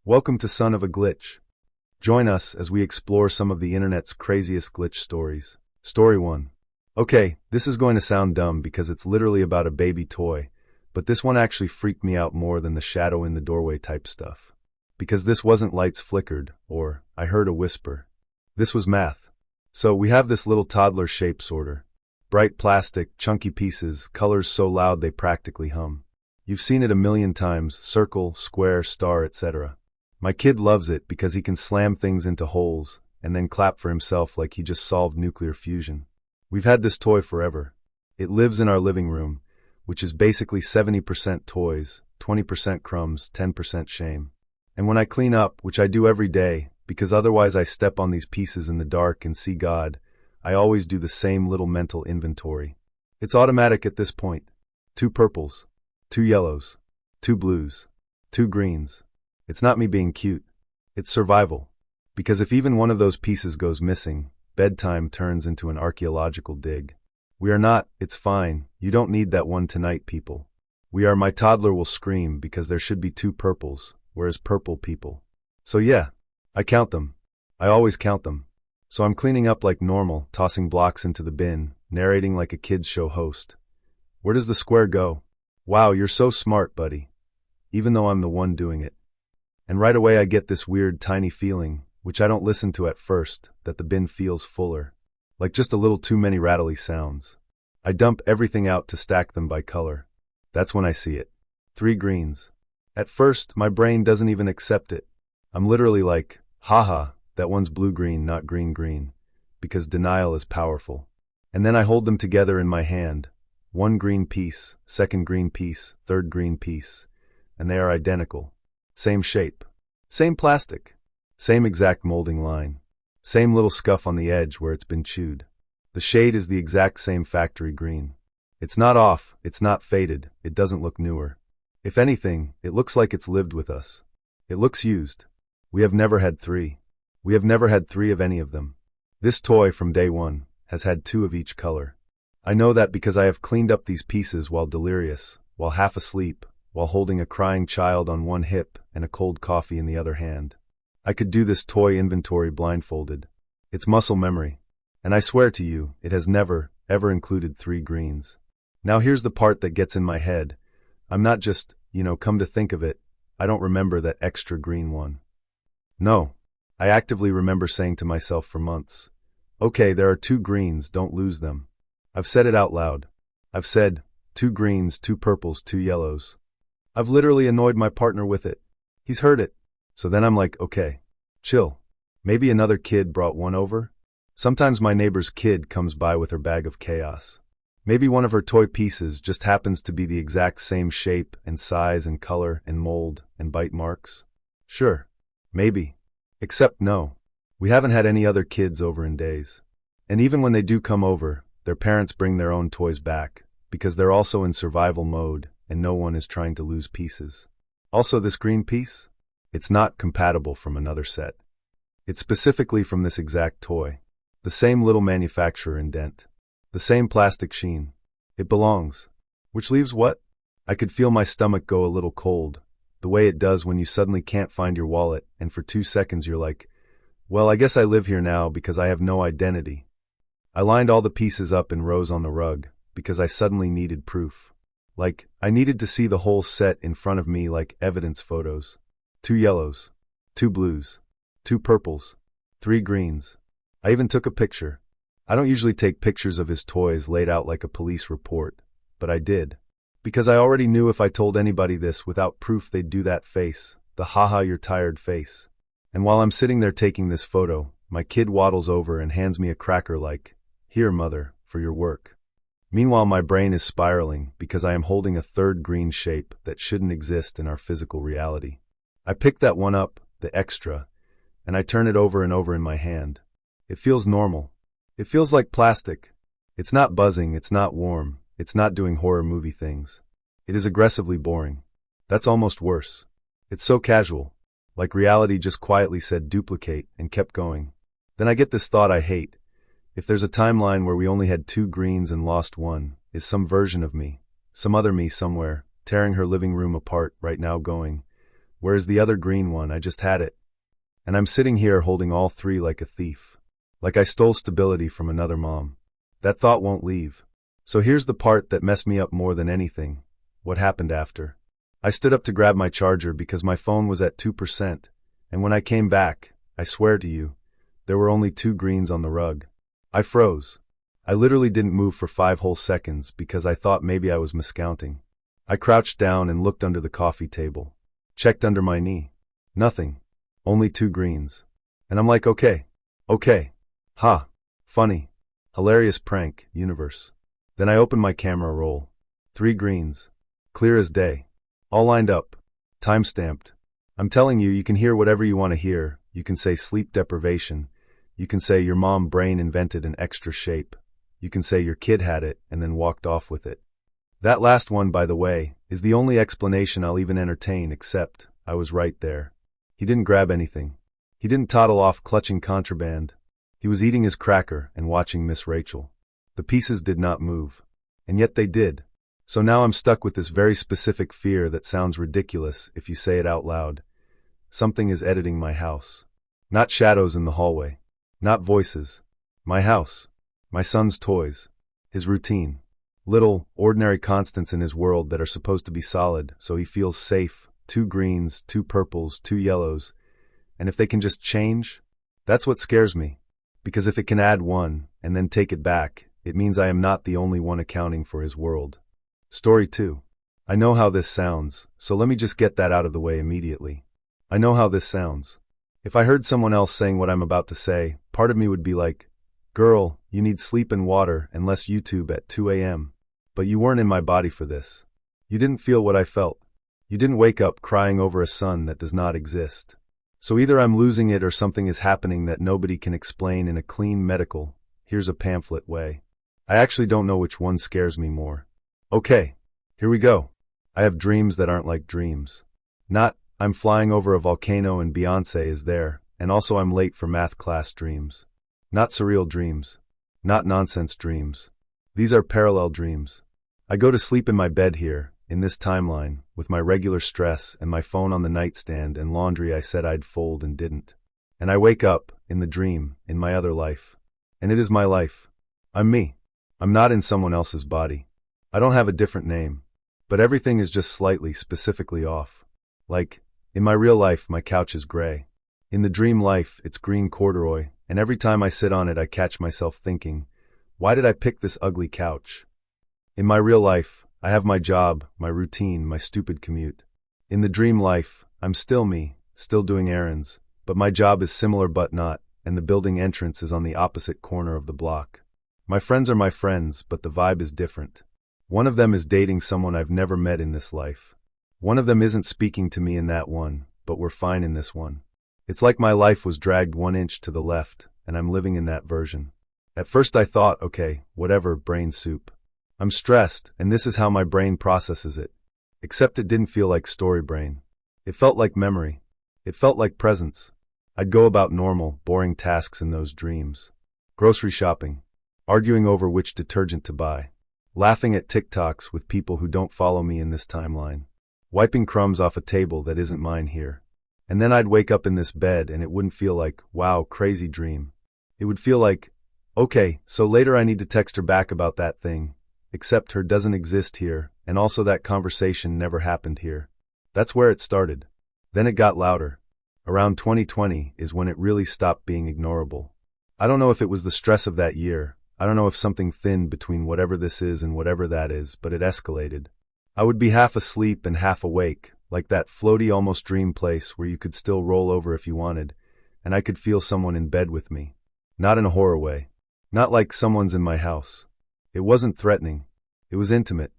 Welcome to Son of a Glitch. Join us as we explore some of the internet's craziest glitch stories. Story 1. Okay, this is going to sound dumb because it's literally about a baby toy, but this one actually freaked me out more than the shadow in the doorway type stuff. Because this wasn't lights flickered, or I heard a whisper. This was math. So we have this little toddler shape sorter. Bright plastic, chunky pieces, colors so loud they practically hum. You've seen it a million times, circle, square, star, etc. My kid loves it because he can slam things into holes and then clap for himself like he just solved nuclear fusion. We've had this toy forever. It lives in our living room, which is basically 70% toys, 20% crumbs, 10% shame. And when I clean up, which I do every day, because otherwise I step on these pieces in the dark and see God, I always do the same little mental inventory. It's automatic at this point. 2 purples, 2 yellows, 2 blues, 2 greens. It's not me being cute. It's survival. Because if even one of those pieces goes missing, bedtime turns into an archaeological dig. We are not, it's fine, you don't need that one tonight, people. We are, my toddler will scream because there should be 2 purples, whereas purple people. So yeah, I count them. I always count them. So I'm cleaning up like normal, tossing blocks into the bin, narrating like a kids show host. Where does the square go? Wow, you're so smart, buddy. Even though I'm the one doing it. And right away I get this weird tiny feeling, which I don't listen to at first, that the bin feels fuller. Like just a little too many rattly sounds. I dump everything out to stack them by color. That's when I see it. 3 greens. At first, my brain doesn't even accept it. I'm literally like, haha, that one's blue-green, not green-green. Because denial is powerful. And then I hold them together in my hand. 1 green piece, 2nd green piece, 3rd green piece. And they are identical. Same shape. Same plastic. Same exact molding line. Same little scuff on the edge where it's been chewed. The shade is the exact same factory green. It's not off, it's not faded, it doesn't look newer. If anything, it looks like it's lived with us. It looks used. We have never had 3. We have never had 3 of any of them. This toy from day one has had 2 of each color. I know that because I have cleaned up these pieces while delirious, while half asleep, while holding a crying child on one hip and a cold coffee in the other hand. I could do this toy inventory blindfolded. It's muscle memory. And I swear to you, it has never, ever included 3 greens. Now here's the part that gets in my head. I'm not just, come to think of it, I don't remember that extra green one. No. I actively remember saying to myself for months, okay, there are 2 greens, don't lose them. I've said it out loud. I've said, 2 greens, 2 purples, 2 yellows. I've literally annoyed my partner with it. He's heard it. So then I'm like, okay, chill. Maybe another kid brought one over? Sometimes my neighbor's kid comes by with her bag of chaos. Maybe one of her toy pieces just happens to be the exact same shape and size and color and mold and bite marks. Sure. Maybe. Except no. We haven't had any other kids over in days. And even when they do come over, their parents bring their own toys back, because they're also in survival mode and no one is trying to lose pieces. Also, this green piece? It's not compatible from another set. It's specifically from this exact toy. The same little manufacturer indent. The same plastic sheen. It belongs. Which leaves what? I could feel my stomach go a little cold, the way it does when you suddenly can't find your wallet and for 2 seconds you're like, well, I guess I live here now because I have no identity. I lined all the pieces up in rows on the rug because I suddenly needed proof. Like, I needed to see the whole set in front of me like evidence photos. 2 yellows, 2 blues, 2 purples, 3 greens. I even took a picture. I don't usually take pictures of his toys laid out like a police report, but I did. Because I already knew if I told anybody this without proof they'd do that face, the haha you're tired face. And while I'm sitting there taking this photo, my kid waddles over and hands me a cracker like, here, mother, for your work. Meanwhile, my brain is spiraling because I am holding a 3rd green shape that shouldn't exist in our physical reality. I pick that one up, the extra, and I turn it over and over in my hand. It feels normal. It feels like plastic. It's not buzzing, it's not warm, it's not doing horror movie things. It is aggressively boring. That's almost worse. It's so casual. Like reality just quietly said duplicate and kept going. Then I get this thought I hate. If there's a timeline where we only had 2 greens and lost 1, is some version of me, some other me somewhere, tearing her living room apart right now going, whereas the other green one, I just had it. And I'm sitting here holding all three like a thief. Like I stole stability from another mom. That thought won't leave. So here's the part that messed me up more than anything. What happened after? I stood up to grab my charger because my phone was at 2%, and when I came back, I swear to you, there were only 2 greens on the rug. I froze. I literally didn't move for 5 whole seconds because I thought maybe I was miscounting. I crouched down and looked under the coffee table. Checked under my knee. Nothing. Only 2 greens. And I'm like, okay. Ha. Funny. Hilarious prank, universe. Then I opened my camera roll. 3 greens. Clear as day. All lined up. Time-stamped. I'm telling you, you can hear whatever you want to hear. You can say sleep deprivation. You can say your mom brain invented an extra shape. You can say your kid had it and then walked off with it. That last one, by the way, is the only explanation I'll even entertain, except I was right there. He didn't grab anything. He didn't toddle off clutching contraband. He was eating his cracker and watching Miss Rachel. The pieces did not move. And yet they did. So now I'm stuck with this very specific fear that sounds ridiculous if you say it out loud. Something is editing my house. Not shadows in the hallway. Not voices. My house. My son's toys. His routine. Little, ordinary constants in his world that are supposed to be solid, so he feels safe. 2 greens, 2 purples, 2 yellows. And if they can just change, that's what scares me. Because if it can add 1, and then take it back, it means I am not the only one accounting for his world. Story 2. I know how this sounds, so let me just get that out of the way immediately. I know how this sounds. If I heard someone else saying what I'm about to say, part of me would be like, girl, you need sleep and water and less YouTube at 2 a.m. But you weren't in my body for this. You didn't feel what I felt. You didn't wake up crying over a son that does not exist. So either I'm losing it or something is happening that nobody can explain in a clean medical, here's a pamphlet way. I actually don't know which one scares me more. Okay, here we go. I have dreams that aren't like dreams. Not, I'm flying over a volcano and Beyoncé is there, and also I'm late for math class dreams. Not surreal dreams. Not nonsense dreams. These are parallel dreams. I go to sleep in my bed here, in this timeline, with my regular stress and my phone on the nightstand and laundry I said I'd fold and didn't. And I wake up, in the dream, in my other life. And it is my life. I'm me. I'm not in someone else's body. I don't have a different name. But everything is just slightly, specifically off. Like, in my real life, my couch is gray. In the dream life, it's green corduroy, and every time I sit on it I catch myself thinking, why did I pick this ugly couch? In my real life, I have my job, my routine, my stupid commute. In the dream life, I'm still me, still doing errands, but my job is similar but not, and the building entrance is on the opposite corner of the block. My friends are my friends, but the vibe is different. One of them is dating someone I've never met in this life. One of them isn't speaking to me in that one, but we're fine in this one. It's like my life was dragged 1 inch to the left, and I'm living in that version. At first I thought, okay, whatever, brain soup. I'm stressed, and this is how my brain processes it. Except it didn't feel like story brain. It felt like memory. It felt like presence. I'd go about normal, boring tasks in those dreams. Grocery shopping. Arguing over which detergent to buy. Laughing at TikToks with people who don't follow me in this timeline. Wiping crumbs off a table that isn't mine here. And then I'd wake up in this bed and it wouldn't feel like, wow, crazy dream. It would feel like, okay, so later I need to text her back about that thing. Except her doesn't exist here, and also that conversation never happened here. That's where it started. Then it got louder. Around 2020 is when it really stopped being ignorable. I don't know if it was the stress of that year. I don't know if something thinned between whatever this is and whatever that is, but it escalated. I would be half asleep and half awake, like that floaty almost dream place where you could still roll over if you wanted, and I could feel someone in bed with me. Not in a horror way. Not like someone's in my house. It wasn't threatening. It was intimate.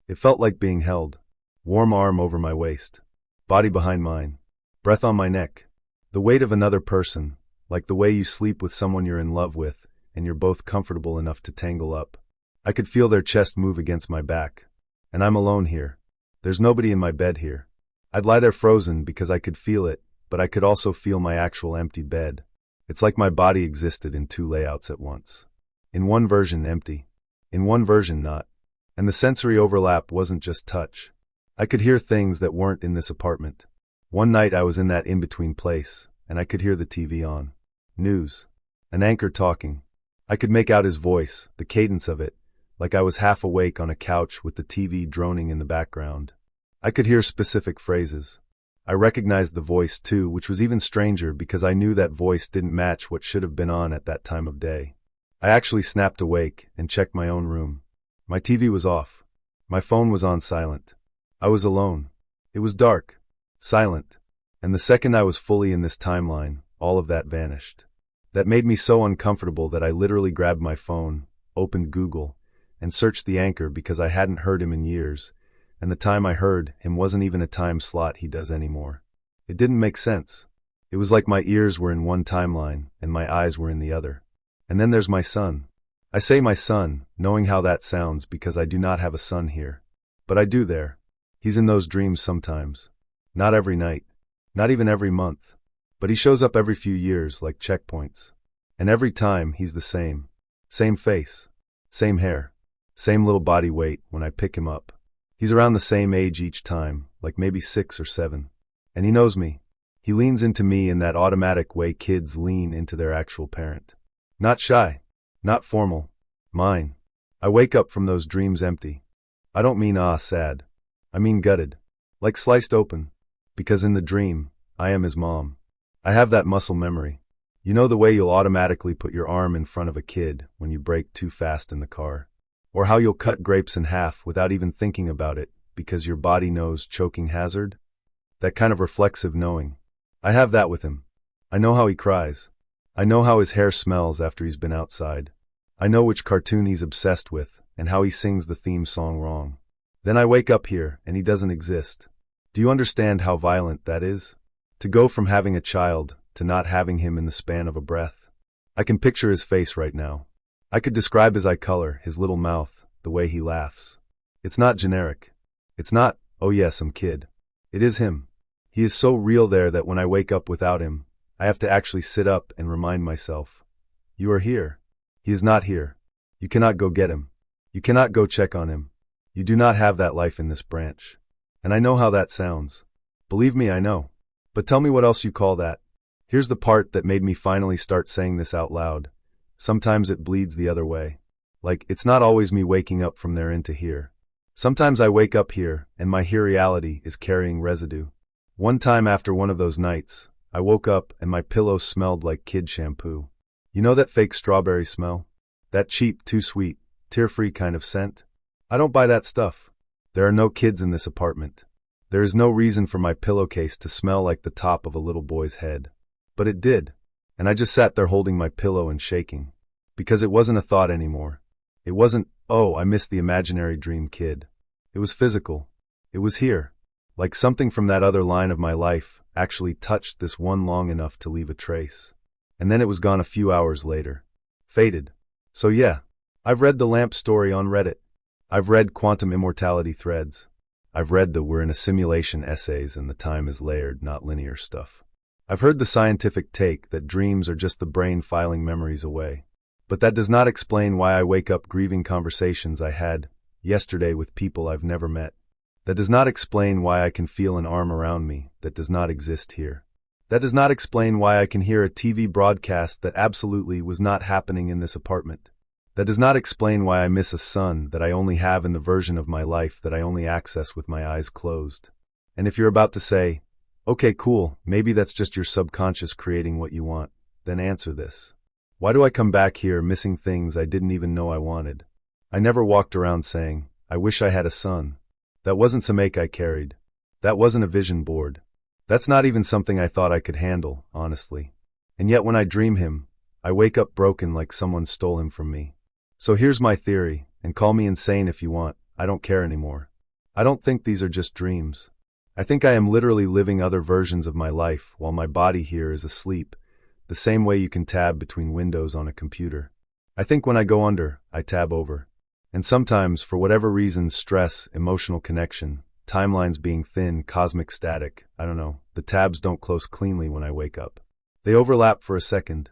It felt like being held. Warm arm over my waist. Body behind mine. Breath on my neck. The weight of another person, like the way you sleep with someone you're in love with, and you're both comfortable enough to tangle up. I could feel their chest move against my back. And I'm alone here. There's nobody in my bed here. I'd lie there frozen because I could feel it, but I could also feel my actual empty bed. It's like my body existed in 2 layouts at once. In one version empty. In one version not. And the sensory overlap wasn't just touch. I could hear things that weren't in this apartment. One night I was in that in-between place, and I could hear the TV on. News. An anchor talking. I could make out his voice, the cadence of it, like I was half awake on a couch with the TV droning in the background. I could hear specific phrases. I recognized the voice too, which was even stranger because I knew that voice didn't match what should have been on at that time of day. I actually snapped awake and checked my own room. My TV was off. My phone was on silent. I was alone. It was dark, silent, and the second I was fully in this timeline, all of that vanished. That made me so uncomfortable that I literally grabbed my phone, opened Google, and searched the anchor because I hadn't heard him in years, and the time I heard him wasn't even a time slot he does anymore. It didn't make sense. It was like my ears were in one timeline and my eyes were in the other. And then there's my son. I say my son, knowing how that sounds because I do not have a son here. But I do there. He's in those dreams sometimes. Not every night. Not even every month. But he shows up every few years like checkpoints. And every time he's the same. Same face. Same hair. Same little body weight when I pick him up. He's around the same age each time, like maybe 6 or 7. And he knows me. He leans into me in that automatic way kids lean into their actual parent. Not shy. Not formal. Mine. I wake up from those dreams empty. I don't mean sad. I mean gutted. Like sliced open. Because in the dream, I am his mom. I have that muscle memory. You know the way you'll automatically put your arm in front of a kid when you brake too fast in the car? Or how you'll cut grapes in half without even thinking about it because your body knows choking hazard? That kind of reflexive knowing. I have that with him. I know how he cries. I know how his hair smells after he's been outside. I know which cartoon he's obsessed with and how he sings the theme song wrong. Then I wake up here and he doesn't exist. Do you understand how violent that is? To go from having a child to not having him in the span of a breath. I can picture his face right now. I could describe his eye color, his little mouth, the way he laughs. It's not generic. It's not, oh yeah, some kid. It is him. He is so real there that when I wake up without him, I have to actually sit up and remind myself. You are here. He is not here. You cannot go get him. You cannot go check on him. You do not have that life in this branch. And I know how that sounds. Believe me, I know. But tell me what else you call that. Here's the part that made me finally start saying this out loud. Sometimes it bleeds the other way. Like, it's not always me waking up from there into here. Sometimes I wake up here, and my here reality is carrying residue. One time after one of those nights, I woke up and my pillow smelled like kid shampoo. You know that fake strawberry smell? That cheap, too sweet, tear-free kind of scent? I don't buy that stuff. There are no kids in this apartment. There is no reason for my pillowcase to smell like the top of a little boy's head. But it did. And I just sat there holding my pillow and shaking. Because it wasn't a thought anymore. It wasn't, oh, I miss the imaginary dream kid. It was physical. It was here. Like something from that other line of my life actually touched this one long enough to leave a trace. And then it was gone a few hours later. Faded. So yeah, I've read the lamp story on Reddit. I've read quantum immortality threads. I've read the we're in a simulation essays and the time is layered, not linear stuff. I've heard the scientific take that dreams are just the brain filing memories away. But that does not explain why I wake up grieving conversations I had yesterday with people I've never met. That does not explain why I can feel an arm around me that does not exist here. That does not explain why I can hear a TV broadcast that absolutely was not happening in this apartment. That does not explain why I miss a son that I only have in the version of my life that I only access with my eyes closed. And if you're about to say, okay, cool, maybe that's just your subconscious creating what you want, then answer this. Why do I come back here missing things I didn't even know I wanted? I never walked around saying, I wish I had a son. That wasn't some ache I carried. That wasn't a vision board. That's not even something I thought I could handle, honestly. And yet when I dream him, I wake up broken like someone stole him from me. So here's my theory, and call me insane if you want, I don't care anymore. I don't think these are just dreams. I think I am literally living other versions of my life while my body here is asleep, the same way you can tab between windows on a computer. I think when I go under, I tab over. And sometimes, for whatever reason, stress, emotional connection, timelines being thin, cosmic static, I don't know, the tabs don't close cleanly when I wake up. They overlap for a second.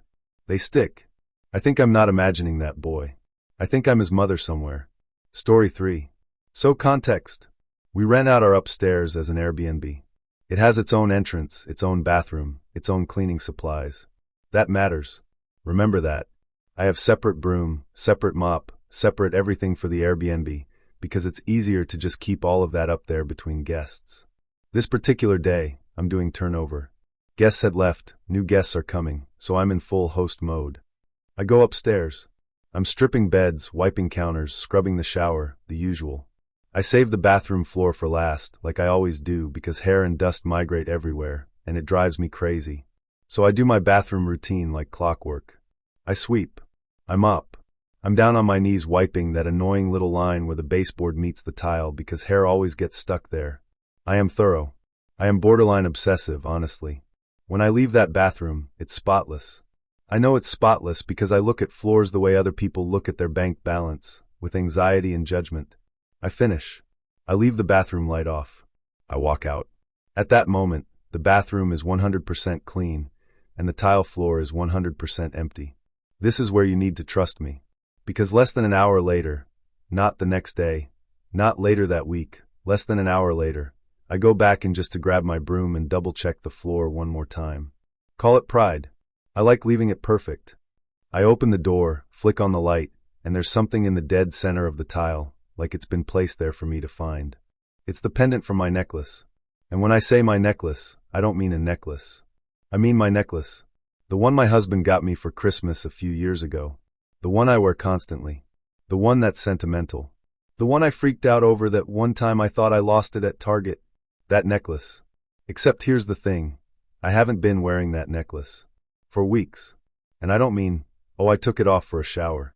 They stick. I think I'm not imagining that boy. I think I'm his mother somewhere. Story 3. So context. We rent out our upstairs as an Airbnb. It has its own entrance, its own bathroom, its own cleaning supplies. That matters. Remember that. I have separate broom, separate mop, separate everything for the Airbnb, because it's easier to just keep all of that up there between guests. This particular day, I'm doing turnover. Guests had left, new guests are coming, so I'm in full host mode. I go upstairs. I'm stripping beds, wiping counters, scrubbing the shower, the usual. I save the bathroom floor for last, like I always do, because hair and dust migrate everywhere, and it drives me crazy. So I do my bathroom routine like clockwork. I sweep. I mop. I'm down on my knees wiping that annoying little line where the baseboard meets the tile because hair always gets stuck there. I am thorough. I am borderline obsessive, honestly. When I leave that bathroom, it's spotless. I know it's spotless because I look at floors the way other people look at their bank balance, with anxiety and judgment. I finish. I leave the bathroom light off. I walk out. At that moment, the bathroom is 100% clean, and the tile floor is 100% empty. This is where you need to trust me. Because less than an hour later, not the next day, not later that week, less than an hour later, I go back in just to grab my broom and double-check the floor one more time. Call it pride. I like leaving it perfect. I open the door, flick on the light, and there's something in the dead center of the tile, like it's been placed there for me to find. It's the pendant from my necklace. And when I say my necklace, I don't mean a necklace. I mean my necklace. The one my husband got me for Christmas a few years ago. The one I wear constantly. The one that's sentimental. The one I freaked out over that one time I thought I lost it at Target. That necklace. Except here's the thing. I haven't been wearing that necklace. For weeks. And I don't mean, oh, I took it off for a shower.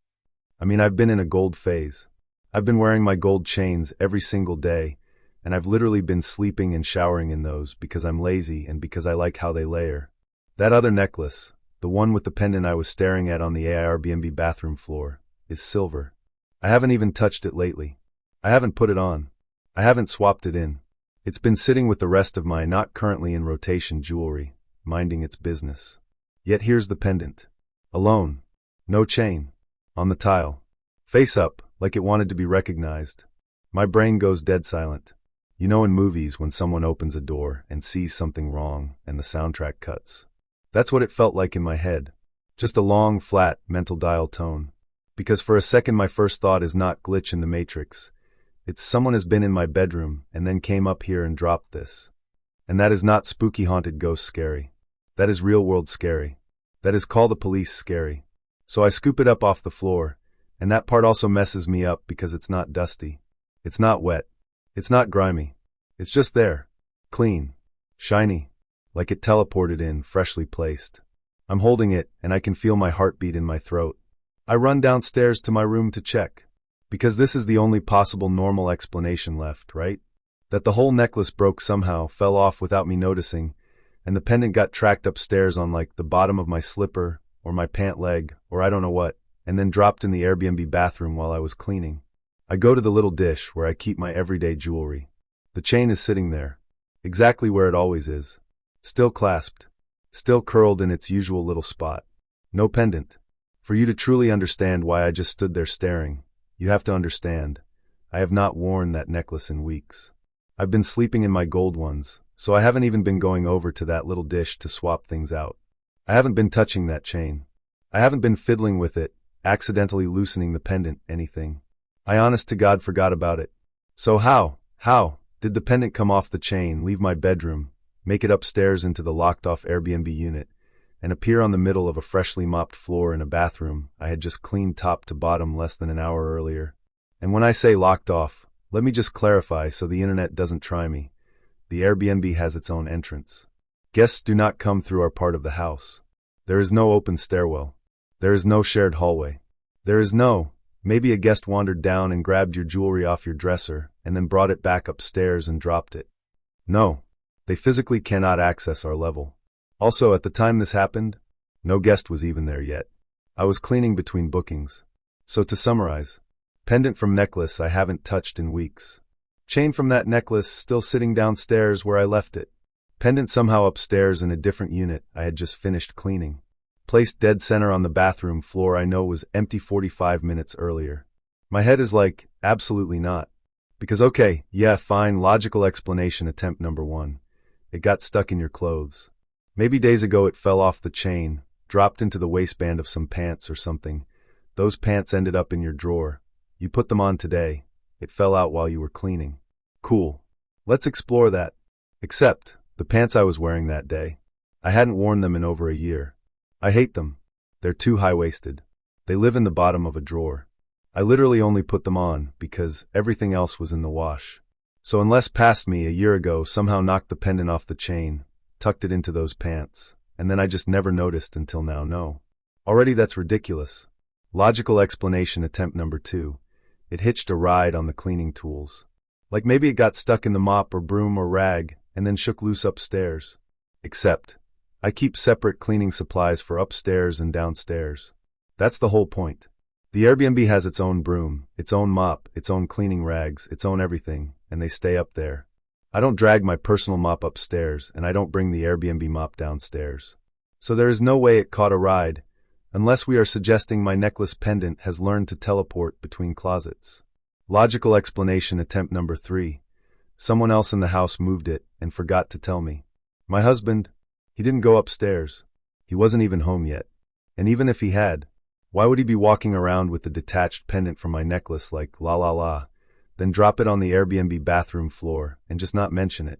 I mean, I've been in a gold phase. I've been wearing my gold chains every single day, and I've literally been sleeping and showering in those because I'm lazy and because I like how they layer. That other necklace, the one with the pendant I was staring at on the Airbnb bathroom floor, is silver. I haven't even touched it lately. I haven't put it on. I haven't swapped it in. It's been sitting with the rest of my not currently in rotation jewelry, minding its business. Yet here's the pendant. Alone. No chain. On the tile. Face up, like it wanted to be recognized. My brain goes dead silent. You know in movies when someone opens a door and sees something wrong and the soundtrack cuts. That's what it felt like in my head. Just a long, flat, mental dial tone. Because for a second my first thought is not glitch in the matrix. It's someone has been in my bedroom and then came up here and dropped this. And that is not spooky haunted ghost scary. That is real world scary. That is call the police scary. So I scoop it up off the floor, and that part also messes me up because it's not dusty. It's not wet. It's not grimy. It's just there. Clean. Shiny. Like it teleported in, freshly placed. I'm holding it, and I can feel my heartbeat in my throat. I run downstairs to my room to check. Because this is the only possible normal explanation left, right? That the whole necklace broke somehow, fell off without me noticing, and the pendant got tracked upstairs on like the bottom of my slipper, or my pant leg, or I don't know what, and then dropped in the Airbnb bathroom while I was cleaning. I go to the little dish where I keep my everyday jewelry. The chain is sitting there. Exactly where it always is. Still clasped. Still curled in its usual little spot. No pendant. For you to truly understand why I just stood there staring, you have to understand, I have not worn that necklace in weeks. I've been sleeping in my gold ones, so I haven't even been going over to that little dish to swap things out. I haven't been touching that chain. I haven't been fiddling with it, accidentally loosening the pendant, anything. I honest to God forgot about it. So how did the pendant come off the chain, leave my bedroom, make it upstairs into the locked-off Airbnb unit, and appear on the middle of a freshly mopped floor in a bathroom I had just cleaned top to bottom less than an hour earlier? And when I say locked off, let me just clarify so the internet doesn't try me. The Airbnb has its own entrance. Guests do not come through our part of the house. There is no open stairwell. There is no shared hallway. There is no, maybe a guest wandered down and grabbed your jewelry off your dresser and then brought it back upstairs and dropped it. No, they physically cannot access our level. Also, at the time this happened, no guest was even there yet. I was cleaning between bookings. So to summarize, pendant from necklace I haven't touched in weeks. Chain from that necklace still sitting downstairs where I left it. Pendant somehow upstairs in a different unit I had just finished cleaning. Placed dead center on the bathroom floor I know was empty 45 minutes earlier. My head is like, absolutely not. Because okay, yeah, fine, logical explanation attempt number 1. it got stuck in your clothes. Maybe days ago it fell off the chain, dropped into the waistband of some pants or something. Those pants ended up in your drawer. You put them on today. It fell out while you were cleaning. Cool. Let's explore that. Except, the pants I was wearing that day, I hadn't worn them in over a year. I hate them. They're too high-waisted. They live in the bottom of a drawer. I literally only put them on because everything else was in the wash. So unless past me a year ago somehow knocked the pendant off the chain, tucked it into those pants, and then I just never noticed until now, no. Already that's ridiculous. Logical explanation attempt number 2. It hitched a ride on the cleaning tools. Like maybe it got stuck in the mop or broom or rag and then shook loose upstairs. Except, I keep separate cleaning supplies for upstairs and downstairs. That's the whole point. The Airbnb has its own broom, its own mop, its own cleaning rags, its own everything, and they stay up there. I don't drag my personal mop upstairs, and I don't bring the Airbnb mop downstairs. So there is no way it caught a ride, unless we are suggesting my necklace pendant has learned to teleport between closets. Logical explanation attempt number 3. Someone else in the house moved it and forgot to tell me. My husband, he didn't go upstairs. He wasn't even home yet. And even if he had, why would he be walking around with the detached pendant from my necklace like la la la, then drop it on the Airbnb bathroom floor and just not mention it?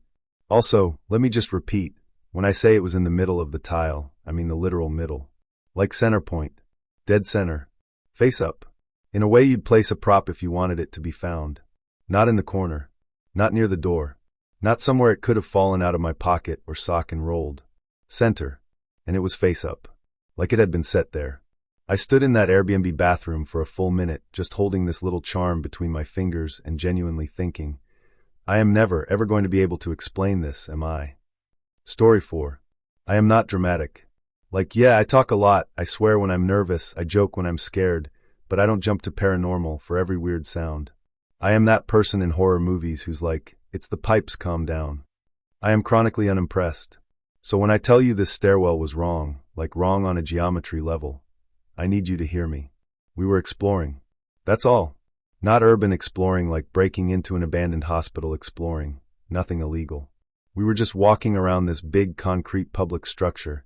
Also, let me just repeat, when I say it was in the middle of the tile, I mean the literal middle. Like center point. Dead center. Face up. In a way you'd place a prop if you wanted it to be found. Not in the corner. Not near the door. Not somewhere it could have fallen out of my pocket or sock and rolled. Center. And it was face up. Like it had been set there. I stood in that Airbnb bathroom for a full minute, just holding this little charm between my fingers and genuinely thinking, I am never, ever going to be able to explain this, am I? Story 4. I am not dramatic. Like, yeah, I talk a lot, I swear when I'm nervous, I joke when I'm scared, but I don't jump to paranormal for every weird sound. I am that person in horror movies who's like, it's the pipes, calm down. I am chronically unimpressed. So when I tell you this stairwell was wrong, like wrong on a geometry level, I need you to hear me. We were exploring. That's all. Not urban exploring like breaking into an abandoned hospital exploring. Nothing illegal. We were just walking around this big concrete public structure,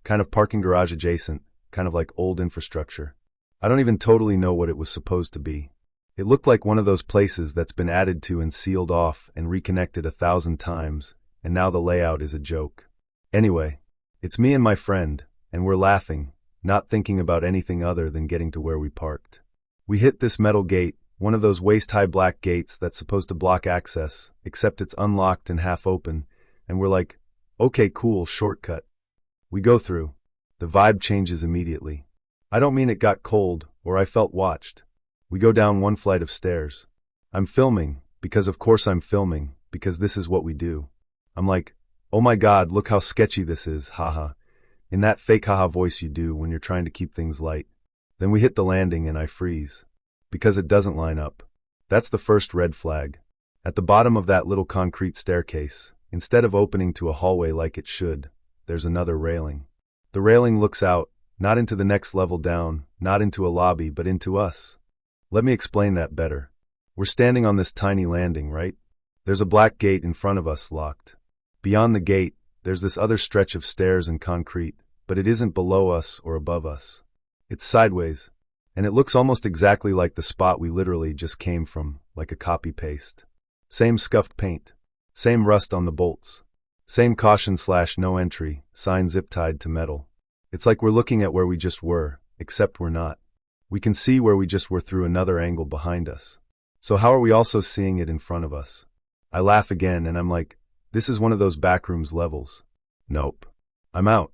kind of parking garage adjacent, kind of like old infrastructure. I don't even totally know what it was supposed to be. It looked like one of those places that's been added to and sealed off and reconnected 1,000 times, and now the layout is a joke. Anyway, it's me and my friend, and we're laughing, not thinking about anything other than getting to where we parked. We hit this metal gate, one of those waist-high black gates that's supposed to block access, except it's unlocked and half open, and we're like, okay, cool, shortcut. We go through. The vibe changes immediately. I don't mean it got cold, or I felt watched. We go down one flight of stairs. I'm filming, because of course I'm filming, because this is what we do. I'm like, oh my god, look how sketchy this is, haha. In that fake haha voice you do when you're trying to keep things light. Then we hit the landing and I freeze. Because it doesn't line up. That's the first red flag. At the bottom of that little concrete staircase, instead of opening to a hallway like it should, there's another railing. The railing looks out, not into the next level down, not into a lobby, but into us. Let me explain that better. We're standing on this tiny landing, right? There's a black gate in front of us locked. Beyond the gate, there's this other stretch of stairs and concrete, but it isn't below us or above us. It's sideways, and it looks almost exactly like the spot we literally just came from, like a copy-paste. Same scuffed paint. Same rust on the bolts. Same caution/no entry, sign zip-tied to metal. It's like we're looking at where we just were, except we're not. We can see where we just were through another angle behind us. So how are we also seeing it in front of us? I laugh again and I'm like, this is one of those backrooms levels. Nope. I'm out.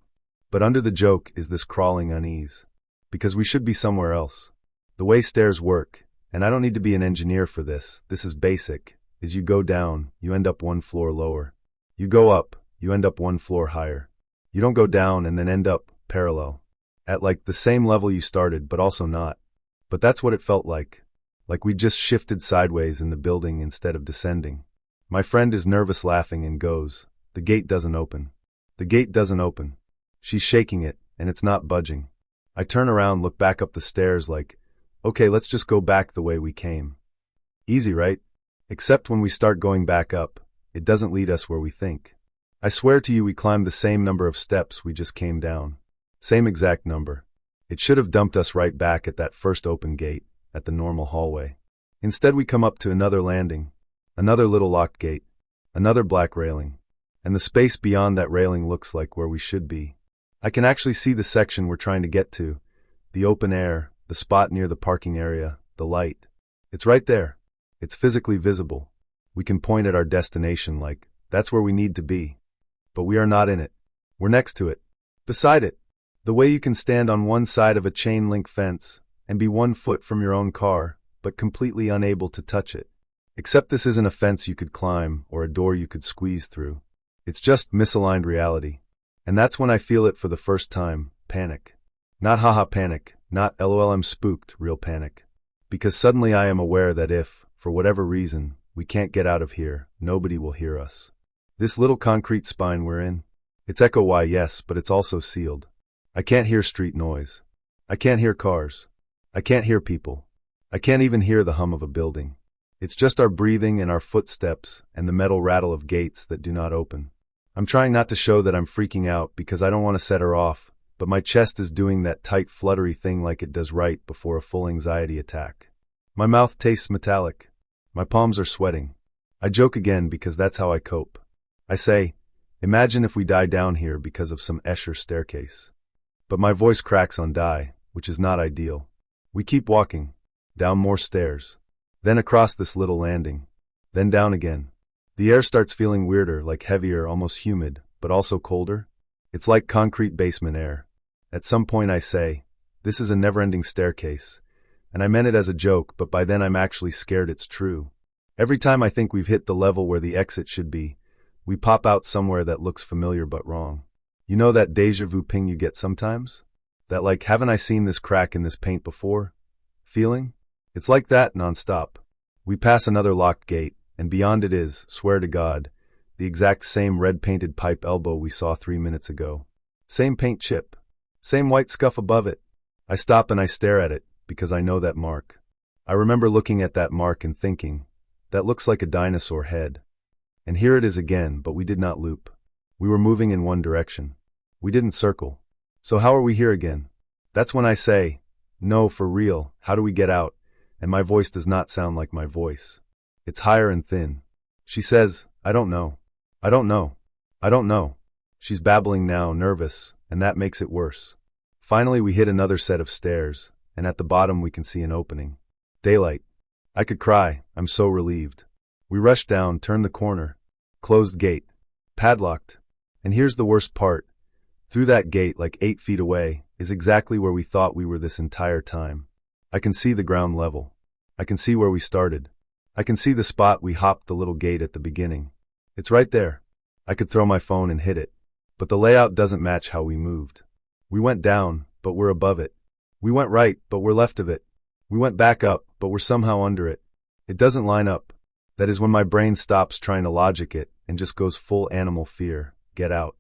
But under the joke is this crawling unease. Because we should be somewhere else. The way stairs work, and I don't need to be an engineer for this is basic, is you go down, you end up one floor lower. You go up, you end up one floor higher. You don't go down and then end up parallel. At like the same level you started, but also not. But that's what it felt like. Like we just shifted sideways in the building instead of descending. My friend is nervous laughing and goes, the gate doesn't open. The gate doesn't open. She's shaking it, and it's not budging. I turn around, look back up the stairs like, okay, let's just go back the way we came. Easy, right? Except when we start going back up, it doesn't lead us where we think. I swear to you we climbed the same number of steps we just came down. Same exact number. It should have dumped us right back at that first open gate, at the normal hallway. Instead we come up to another landing, another little locked gate, another black railing, and the space beyond that railing looks like where we should be. I can actually see the section we're trying to get to, the open air, the spot near the parking area, the light. It's right there. It's physically visible. We can point at our destination like, that's where we need to be. But we are not in it. We're next to it. Beside it. The way you can stand on one side of a chain link fence and be 1 foot from your own car, but completely unable to touch it. Except this isn't a fence you could climb or a door you could squeeze through. It's just misaligned reality. And that's when I feel it for the first time, panic. Not haha panic, not LOL I'm spooked, real panic. Because suddenly I am aware that if, for whatever reason, we can't get out of here, nobody will hear us. This little concrete spine we're in, it's echo why yes, but it's also sealed. I can't hear street noise. I can't hear cars. I can't hear people. I can't even hear the hum of a building. It's just our breathing and our footsteps and the metal rattle of gates that do not open. I'm trying not to show that I'm freaking out because I don't want to set her off, but my chest is doing that tight fluttery thing like it does right before a full anxiety attack. My mouth tastes metallic. My palms are sweating. I joke again because that's how I cope. I say, imagine if we die down here because of some Escher staircase. But my voice cracks on die, which is not ideal. We keep walking, down more stairs, then across this little landing, then down again. The air starts feeling weirder, like heavier, almost humid, but also colder. It's like concrete basement air. At some point I say, this is a never-ending staircase, and I meant it as a joke, but by then I'm actually scared it's true. Every time I think we've hit the level where the exit should be, we pop out somewhere that looks familiar but wrong. You know that déjà vu ping you get sometimes? That like, haven't I seen this crack in this paint before? Feeling? It's like that nonstop. We pass another locked gate, and beyond it is, swear to God, the exact same red-painted pipe elbow we saw 3 minutes ago. Same paint chip. Same white scuff above it. I stop and I stare at it, because I know that mark. I remember looking at that mark and thinking, that looks like a dinosaur head. And here it is again, but we did not loop. We were moving in one direction. We didn't circle. So how are we here again? That's when I say, no, for real, how do we get out? And my voice does not sound like my voice. It's higher and thin. She says, I don't know. I don't know. I don't know. She's babbling now, nervous, and that makes it worse. Finally we hit another set of stairs, and at the bottom we can see an opening. Daylight. I could cry, I'm so relieved. We rush down, turn the corner. Closed gate. Padlocked. And here's the worst part. Through that gate, like 8 feet away, is exactly where we thought we were this entire time. I can see the ground level. I can see where we started. I can see the spot we hopped the little gate at the beginning. It's right there. I could throw my phone and hit it. But the layout doesn't match how we moved. We went down, but we're above it. We went right, but we're left of it. We went back up, but we're somehow under it. It doesn't line up. That is when my brain stops trying to logic it and just goes full animal fear. Get out.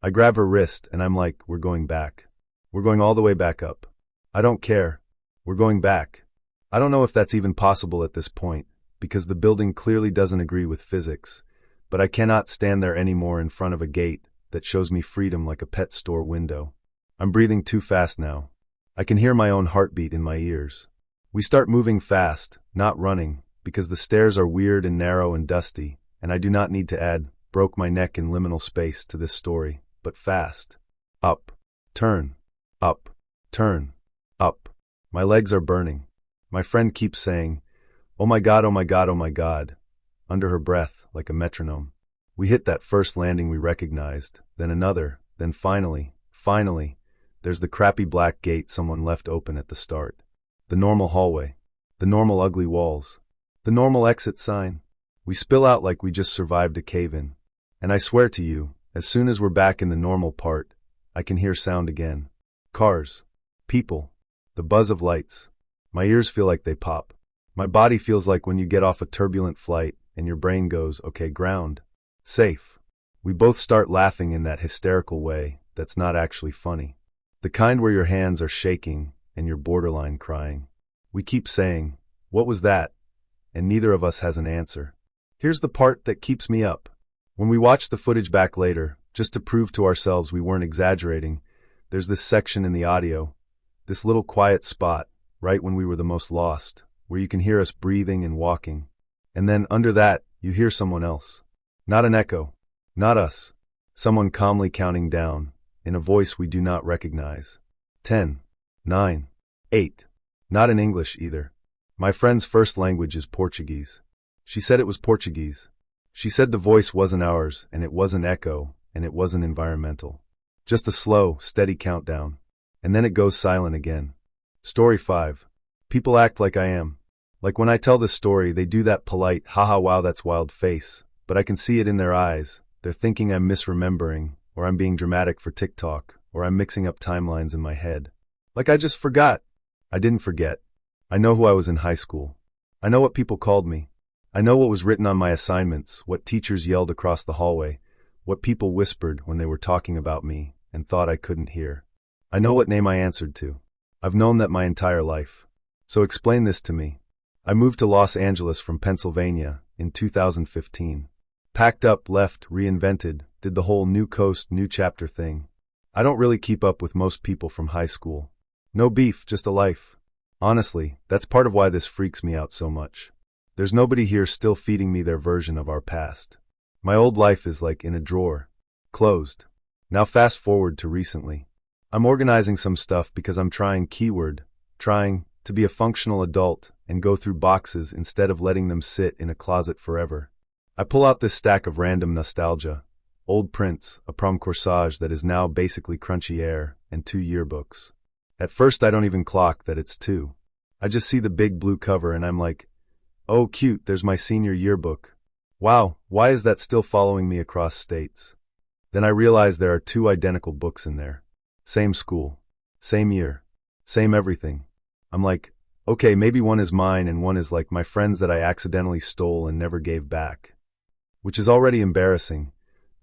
I grab her wrist and I'm like, we're going back. We're going all the way back up. I don't care. We're going back. I don't know if that's even possible at this point, because the building clearly doesn't agree with physics, but I cannot stand there anymore in front of a gate that shows me freedom like a pet store window. I'm breathing too fast now. I can hear my own heartbeat in my ears. We start moving fast, not running, because the stairs are weird and narrow and dusty, and I do not need to add broke my neck in liminal space to this story, but fast. Up. Turn. Up. Turn. Up. My legs are burning. My friend keeps saying, oh my God, oh my God, oh my God, under her breath like a metronome. We hit that first landing we recognized, then another, then finally, there's the crappy black gate someone left open at the start. The normal hallway. The normal ugly walls. The normal exit sign. We spill out like we just survived a cave-in. And I swear to you, as soon as we're back in the normal part, I can hear sound again. Cars. People. The buzz of lights. My ears feel like they pop. My body feels like when you get off a turbulent flight and your brain goes, okay, ground. Safe. We both start laughing in that hysterical way that's not actually funny. The kind where your hands are shaking and you're borderline crying. We keep saying, what was that? And neither of us has an answer. Here's the part that keeps me up. When we watched the footage back later, just to prove to ourselves we weren't exaggerating, there's this section in the audio, this little quiet spot, right when we were the most lost, where you can hear us breathing and walking. And then, under that, you hear someone else. Not an echo. Not us. Someone calmly counting down, in a voice we do not recognize. 10, 9, 8. Not in English either. My friend's first language is Portuguese. She said it was Portuguese. She said the voice wasn't ours, and it wasn't echo, and it wasn't environmental. Just a slow, steady countdown. And then it goes silent again. Story 5. People act like I am. Like when I tell this story, they do that polite, haha wow that's wild face, but I can see it in their eyes. They're thinking I'm misremembering, or I'm being dramatic for TikTok, or I'm mixing up timelines in my head. Like I just forgot. I didn't forget. I know who I was in high school. I know what people called me. I know what was written on my assignments, what teachers yelled across the hallway, what people whispered when they were talking about me and thought I couldn't hear. I know what name I answered to. I've known that my entire life. So explain this to me. I moved to Los Angeles from Pennsylvania in 2015. Packed up, left, reinvented, did the whole new coast, new chapter thing. I don't really keep up with most people from high school. No beef, just a life. Honestly, that's part of why this freaks me out so much. There's nobody here still feeding me their version of our past. My old life is like in a drawer. Closed. Now fast forward to recently. I'm organizing some stuff because I'm trying to be a functional adult and go through boxes instead of letting them sit in a closet forever. I pull out this stack of random nostalgia, old prints, a prom corsage that is now basically crunchy air, and 2 yearbooks. At first I don't even clock that it's 2. I just see the big blue cover and I'm like, oh cute, there's my senior yearbook. Wow, why is that still following me across states? Then I realize there are 2 identical books in there. Same school, same year, same everything. I'm like, okay, maybe one is mine and one is like my friend's that I accidentally stole and never gave back. Which is already embarrassing,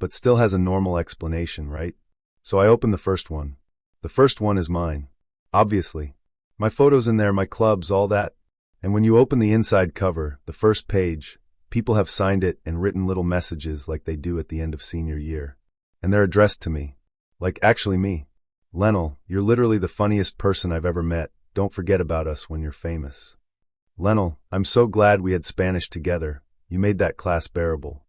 but still has a normal explanation, right? So I open the first one. The first one is mine. Obviously. My photos in there, my clubs, all that. And when you open the inside cover, the first page, people have signed it and written little messages like they do at the end of senior year. And they're addressed to me. Like actually me. Lennel, you're literally the funniest person I've ever met. Don't forget about us when you're famous. Lennel, I'm so glad we had Spanish together. You made that class bearable.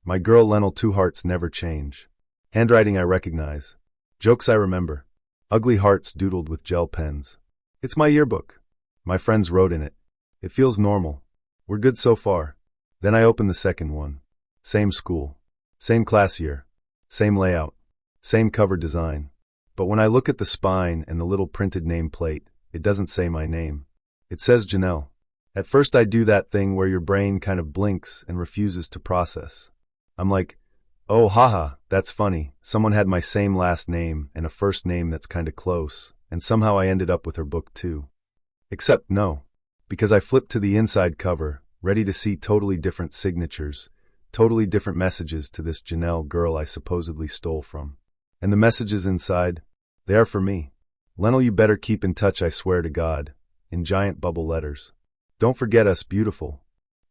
My girl Lennel, 2 hearts never change. Handwriting I recognize. Jokes I remember. Ugly hearts doodled with gel pens. It's my yearbook. My friends wrote in it. It feels normal. We're good so far. Then I open the second one. Same school. Same class year. Same layout. Same cover design. But when I look at the spine and the little printed name plate, it doesn't say my name. It says Janelle. At first I do that thing where your brain kind of blinks and refuses to process. I'm like, oh haha, that's funny. Someone had my same last name and a first name that's kind of close, and somehow I ended up with her book too. Except no, because I flipped to the inside cover, ready to see totally different signatures, totally different messages to this Janelle girl I supposedly stole from. And the messages inside, they are for me. Lennel, you better keep in touch, I swear to God, in giant bubble letters. Don't forget us, beautiful.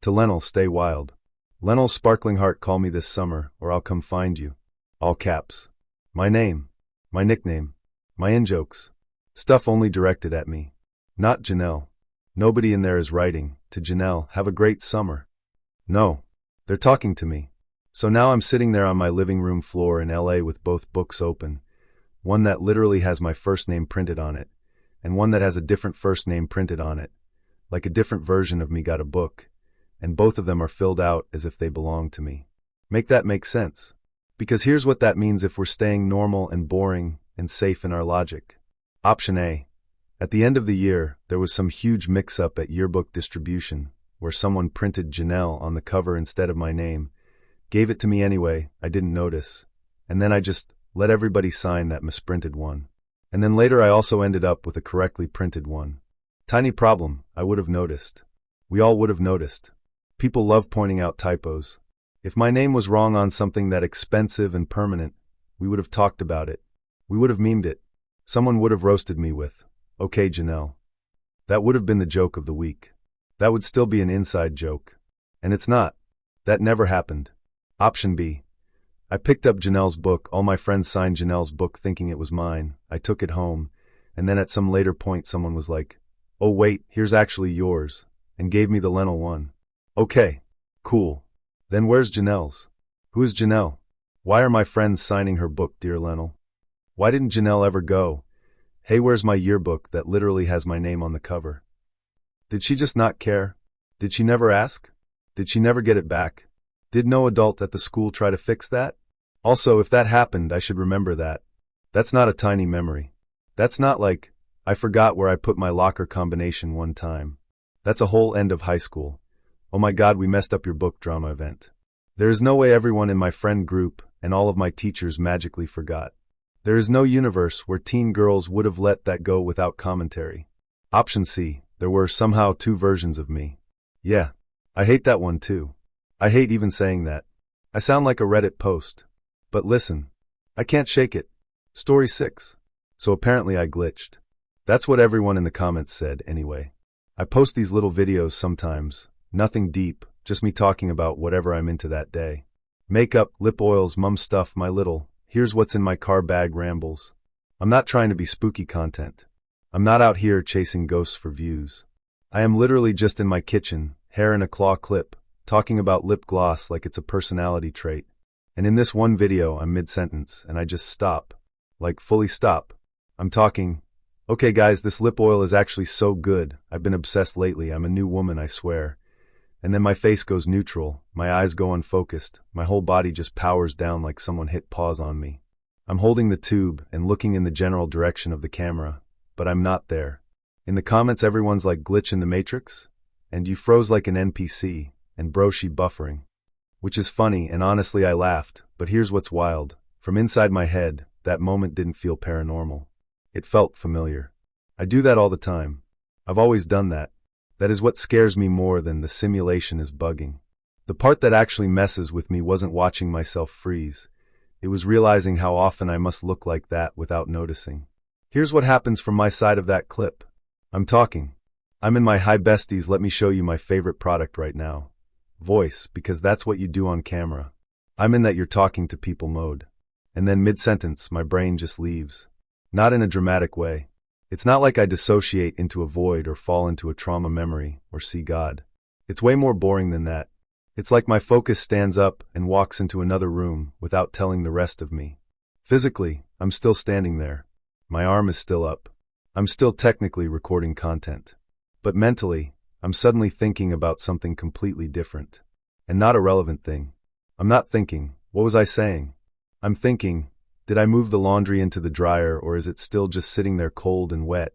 To Lennel, stay wild. Lennel's sparkling heart, call me this summer, or I'll come find you. All caps. My name. My nickname. My in-jokes. Stuff only directed at me. Not Janelle. Nobody in there is writing, to Janelle, have a great summer. No. They're talking to me. So now I'm sitting there on my living room floor in LA with both books open. One that literally has my first name printed on it, and one that has a different first name printed on it. Like a different version of me got a book. And both of them are filled out as if they belong to me. Make that make sense. Because here's what that means if we're staying normal and boring and safe in our logic. Option A. At the end of the year, there was some huge mix-up at yearbook distribution, where someone printed Janelle on the cover instead of my name, gave it to me anyway, I didn't notice, and then I just let everybody sign that misprinted one. And then later I also ended up with a correctly printed one. Tiny problem, I would have noticed. We all would have noticed. People love pointing out typos. If my name was wrong on something that expensive and permanent, we would have talked about it. We would have memed it. Someone would have roasted me with, okay Janelle. That would have been the joke of the week. That would still be an inside joke. And it's not. That never happened. Option B. I picked up Janelle's book. All my friends signed Janelle's book thinking it was mine. I took it home, and then at some later point someone was like, "Oh wait, here's actually yours," and gave me the Lennel one. Okay, cool. Then where's Janelle's? Who is Janelle? Why are my friends signing her book, Dear Lennel? Why didn't Janelle ever go, "Hey, where's my yearbook that literally has my name on the cover"? Did she just not care? Did she never ask? Did she never get it back? Did no adult at the school try to fix that? Also, if that happened, I should remember that. That's not a tiny memory. That's not like, I forgot where I put my locker combination one time. That's a whole end of high school. Oh my God, we messed up your book drama event. There is no way everyone in my friend group and all of my teachers magically forgot. There is no universe where teen girls would have let that go without commentary. Option C, there were somehow two versions of me. Yeah, I hate that one too. I hate even saying that. I sound like a Reddit post. But listen, I can't shake it. Story 6. So apparently I glitched. That's what everyone in the comments said anyway. I post these little videos sometimes, nothing deep, just me talking about whatever I'm into that day. Makeup, lip oils, mum stuff, my little, here's what's in my car bag rambles. I'm not trying to be spooky content. I'm not out here chasing ghosts for views. I am literally just in my kitchen, hair in a claw clip, talking about lip gloss like it's a personality trait. And in this one video, I'm mid-sentence, and I just stop. Like, fully stop. I'm talking, "Okay guys, this lip oil is actually so good. I've been obsessed lately. I'm a new woman, I swear." And then my face goes neutral, my eyes go unfocused, my whole body just powers down like someone hit pause on me. I'm holding the tube and looking in the general direction of the camera, but I'm not there. In the comments everyone's like, "Glitch in the Matrix?" And "You froze like an NPC," and "Bro, she buffering." Which is funny, and honestly I laughed, but here's what's wild. From inside my head, that moment didn't feel paranormal. It felt familiar. I do that all the time. I've always done that. That is what scares me more than the simulation is bugging. The part that actually messes with me wasn't watching myself freeze. It was realizing how often I must look like that without noticing. Here's what happens from my side of that clip. I'm talking. I'm in my "Hi besties, let me show you my favorite product right now" voice, because that's what you do on camera. I'm in that "you're talking to people" mode. And then mid-sentence, my brain just leaves. Not in a dramatic way. It's not like I dissociate into a void or fall into a trauma memory or see God. It's way more boring than that. It's like my focus stands up and walks into another room without telling the rest of me. Physically, I'm still standing there. My arm is still up. I'm still technically recording content. But mentally, I'm suddenly thinking about something completely different. And not a relevant thing. I'm not thinking, what was I saying? I'm thinking, did I move the laundry into the dryer, or is it still just sitting there cold and wet?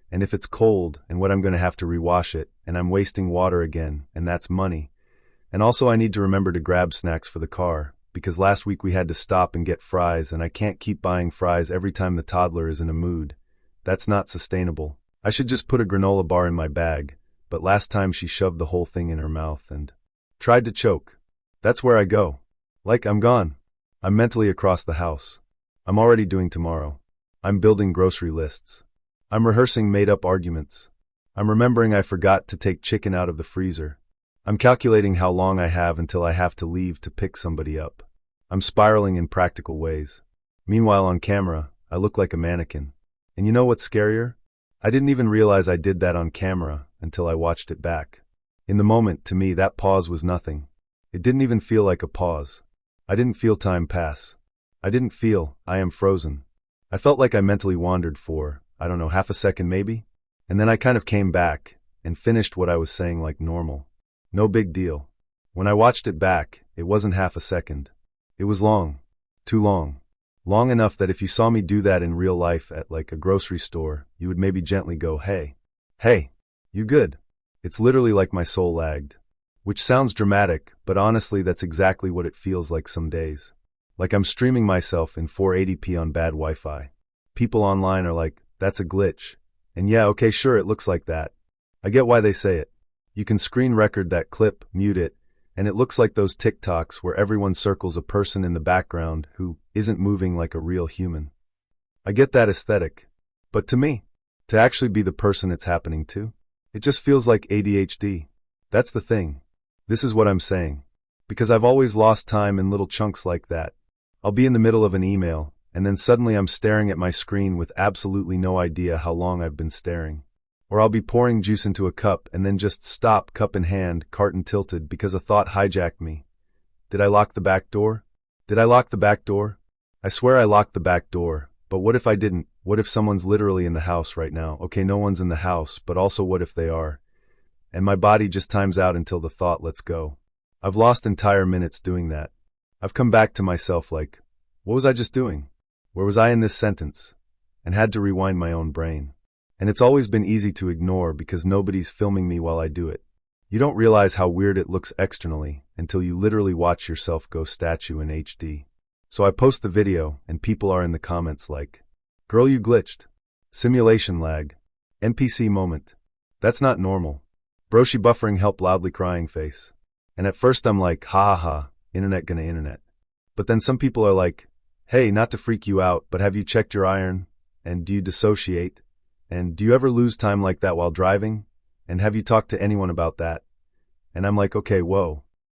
And if it's cold, and what I'm going to have to rewash it, and I'm wasting water again, and that's money. And also I need to remember to grab snacks for the car, because last week we had to stop and get fries, and I can't keep buying fries every time the toddler is in a mood. That's not sustainable. I should just put a granola bar in my bag, but last time she shoved the whole thing in her mouth and tried to choke. That's where I go. Like, I'm gone. I'm mentally across the house. I'm already doing tomorrow. I'm building grocery lists. I'm rehearsing made-up arguments. I'm remembering I forgot to take chicken out of the freezer. I'm calculating how long I have until I have to leave to pick somebody up. I'm spiraling in practical ways. Meanwhile, on camera, I look like a mannequin. And you know what's scarier? I didn't even realize I did that on camera until I watched it back. In the moment, to me, that pause was nothing. It didn't even feel like a pause. I didn't feel time pass. I didn't feel, I am frozen. I felt like I mentally wandered for, I don't know, half a second maybe? And then I kind of came back and finished what I was saying like normal. No big deal. When I watched it back, it wasn't half a second. It was long. Too long. Long enough that if you saw me do that in real life at like a grocery store, you would maybe gently go, "Hey. Hey. You good?" It's literally like my soul lagged. Which sounds dramatic, but honestly that's exactly what it feels like some days. Like I'm streaming myself in 480p on bad Wi-Fi. People online are like, "That's a glitch." And yeah, okay, sure, it looks like that. I get why they say it. You can screen record that clip, mute it, and it looks like those TikToks where everyone circles a person in the background who isn't moving like a real human. I get that aesthetic. But to me, to actually be the person it's happening to, it just feels like ADHD. That's the thing. This is what I'm saying. Because I've always lost time in little chunks like that. I'll be in the middle of an email, and then suddenly I'm staring at my screen with absolutely no idea how long I've been staring. Or I'll be pouring juice into a cup and then just stop, cup in hand, carton tilted, because a thought hijacked me. Did I lock the back door? Did I lock the back door? I swear I locked the back door, but what if I didn't? What if someone's literally in the house right now? Okay, no one's in the house, but also what if they are? And my body just times out until the thought lets go. I've lost entire minutes doing that. I've come back to myself like, what was I just doing? Where was I in this sentence? And had to rewind my own brain. And it's always been easy to ignore because nobody's filming me while I do it. You don't realize how weird it looks externally until you literally watch yourself go statue in HD. So I post the video and people are in the comments like, girl, you glitched. Simulation lag. NPC moment. That's not normal. Broshi buffering help loudly crying face. And at first I'm like, ha ha ha, internet gonna internet. But then some people are like, hey, not to freak you out, but have you checked your iron? And do you dissociate? And do you ever lose time like that while driving? And have you talked to anyone about that? And I'm like, okay, whoa,